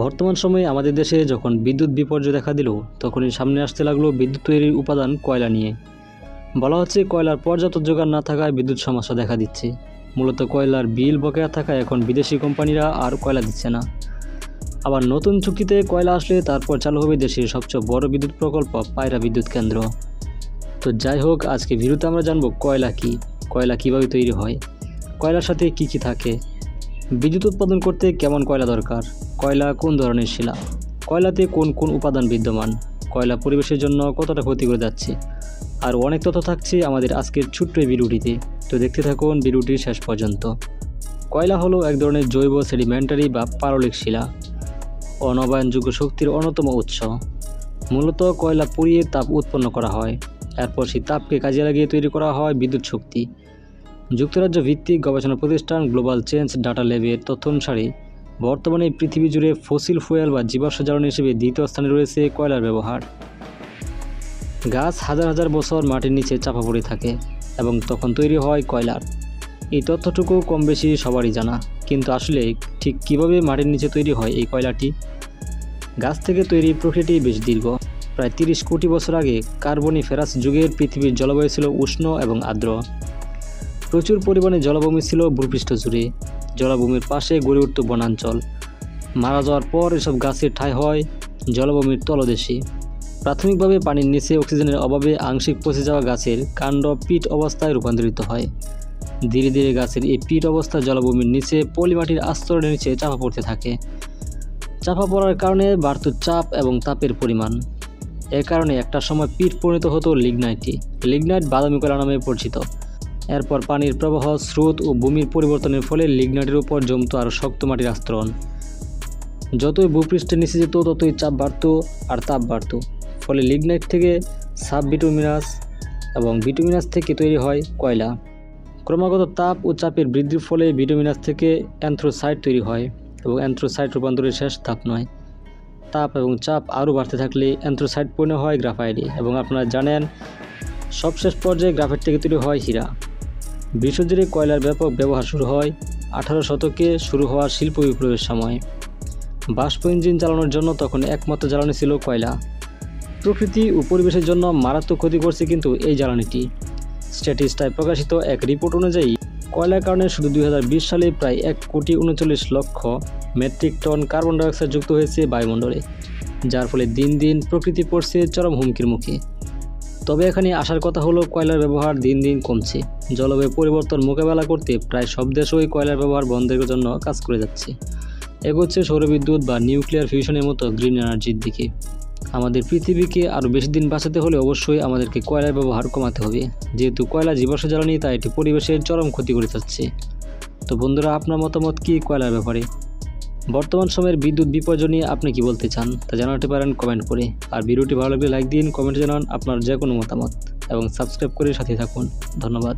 বর্তমান সময়ে আমাদের দেশে যখন বিদ্যুৎ বিপর্যয় দেখা দিল তখনই সামনে আসতে লাগলো বিদ্যুৎ তৈরির উপাদান কয়লা নিয়ে। বলা হচ্ছে কয়লার পর্যাপ্ত যোগান না থাকায় বিদ্যুৎ সমস্যা দেখা দিচ্ছে। মূলত কয়লার বিল বকেয়া থাকায় এখন বিদেশি কোম্পানিরা আর কয়লা দিচ্ছে না। আবার নতুন চুক্তিতে কয়লা আসলে তারপর চালু হবে দেশের সবচেয়ে বড় বিদ্যুৎ প্রকল্প পায়রা বিদ্যুৎ কেন্দ্র। তো যাই হোক, আজকে ভিডিওতে আমরা জানবো কয়লা কী, কয়লা কীভাবে তৈরি হয়, কয়লার সাথে কী কী থাকে, বিদ্যুৎ উৎপাদন করতে কেমন কয়লা দরকার, কয়লা কোন ধরনের শিলা, কয়লাতে কোন কোন উপাদান বিদ্যমান, কয়লা পরিবেশের জন্য কতটা ক্ষতি করে যাচ্ছে, আর অনেক তথ্য থাকছে আমাদের আজকের ছোট্ট এই ভিডিওটিতে। তো দেখতে থাকুন ভিডিওটির শেষ পর্যন্ত। কয়লা হলো এক ধরনের জৈব সেডিমেন্টারি বা পারলিক শিলা, অনবায়নযোগ্য শক্তির অন্যতম উৎস। মূলত কয়লা পুড়িয়ে তাপ উৎপন্ন করা হয়, এরপর সেই তাপকে কাজে লাগিয়ে তৈরি করা হয় বিদ্যুৎ শক্তি। যুক্তরাজ্য ভিত্তিক গবেষণা প্রতিষ্ঠান গ্লোবাল চেঞ্জ ডাটা ল্যাবের তথ্য অনুসারে বর্তমানে পৃথিবী জুড়ে ফসিল ফুয়েল বা জীবাশ্ম জ্বালানি হিসেবে দ্বিতীয় স্থানে রয়েছে কয়লার ব্যবহার। গাছ হাজার হাজার বছর মাটির নিচে চাপা পড়ে থাকে এবং তখন তৈরি হয় কয়লার। এই তথ্যটুকু কম বেশি সবারই জানা, কিন্তু আসলে ঠিক কীভাবে মাটির নিচে তৈরি হয় এই কয়লাটি? গাছ থেকে তৈরি প্রক্রিয়াটি বেশ দীর্ঘ। প্রায় 30 কোটি বছর আগে কার্বনিফেরাস যুগের পৃথিবীর জলবায়ু ছিল উষ্ণ এবং আর্দ্র। প্রচুর পরিমাণে জলাভূমি ছিল ভূপৃষ্ঠ জুড়ে। জলাভূমির পাশে গড়ে উঠত বনাঞ্চল। মারা যাওয়ার পর এসব গাছের ঠাঁই হয় জলাভূমির তলদেশে। প্রাথমিকভাবে পানির নিচে অক্সিজেনের অভাবে আংশিক পচে যাওয়া গাছের কাণ্ড পিট অবস্থায় রূপান্তরিত হয়। ধীরে ধীরে গাছের এই পিট অবস্থা জলাভূমির নিচে পলিমাটির আস্তরণের নিচে চাপা পড়তে থাকে। চাপা পড়ার কারণে বাড়ত চাপ এবং তাপের পরিমাণ। এর কারণে একটা সময় পিট পরিণত হতো লিগনাইটে। লিগনাইট বাদামি কয়লা নামে পরিচিত। এরপর পানির প্রবাহ, স্রোত ও ভূমির পরিবর্তনের ফলে লিগনাইটের উপর জমত আরও শক্ত মাটির আস্তরণ। যতই ভূপৃষ্ঠের নিচে যেত ততই চাপ বাড়ত আর তাপ বাড়ত। ফলে লিগনাইট থেকে সাব বিটুমিনাস এবং বিটুমিনাস থেকে তৈরি হয় কয়লা। ক্রমাগত তাপ ও চাপের বৃদ্ধির ফলে বিটুমিনাস থেকে অ্যান্থ্রাসাইট তৈরি হয় এবং অ্যান্থ্রাসাইট রূপান্তরের শেষ ধাপ নয়। তাপ এবং চাপ আরও বাড়তে থাকলে অ্যান্থ্রাসাইট পরিণত হয় গ্রাফাইটে এবং আপনারা জানেন সবশেষ পর্যায়ে গ্রাফাইট থেকে তৈরি হয় হীরা। বিশ্বজুড়ে কয়লার ব্যাপক ব্যবহার শুরু হয় 18 শতকে শুরু হওয়া শিল্প বিপ্লবের সময়। বাষ্প ইঞ্জিন চালানোর জন্য তখন একমাত্র জ্বালানি ছিল কয়লা। প্রকৃতি ও পরিবেশের জন্য মারাত্মক ক্ষতি করছে কিন্তু এই জ্বালানিটি। স্ট্যাটিস্টায় প্রকাশিত এক রিপোর্ট অনুযায়ী কয়লার কারণে শুধু 2020 সালে প্রায় 1,39,00,000 মেট্রিক টন কার্বন ডাইঅক্সাইড যুক্ত হয়েছে বায়ুমণ্ডলে, যার ফলে দিন দিন প্রকৃতি পড়ছে চরম হুমকির মুখে। তবে এখানে আসার কথা হলো কয়লার ব্যবহার দিন দিন কমছে। জলবায়ু পরিবর্তন মোকাবেলা করতে প্রায় সব দেশই কয়লার ব্যবহার বন্ধের জন্য কাজ করে যাচ্ছে। এগোচ্ছে সৌরবিদ্যুৎ বা নিউক্লিয়ার ফিউশনের মতো গ্রিন এনার্জির দিকে। আমাদের পৃথিবীকে আরও বেশি দিন বাঁচাতে হলে অবশ্যই আমাদেরকে কয়লার ব্যবহার কমাতে হবে। যেহেতু কয়লা জীবাশ্ম জ্বালানি, তাই এটি পরিবেশের চরম ক্ষতি করে যাচ্ছে। তো বন্ধুরা, আপনার মতামত কি কয়লার ব্যাপারে? বর্তমান সময়ের বিদ্যুৎ বিপর্যয় নিয়ে আপনি কি বলতে চান তা জানাতে পারেন কমেন্ট করে। আর ভিডিওটি ভালো লাগলে লাইক দিন, কমেন্টে জানান আপনার যে কোনো মতামত এবং সাবস্ক্রাইব করে সাথে থাকুন। ধন্যবাদ।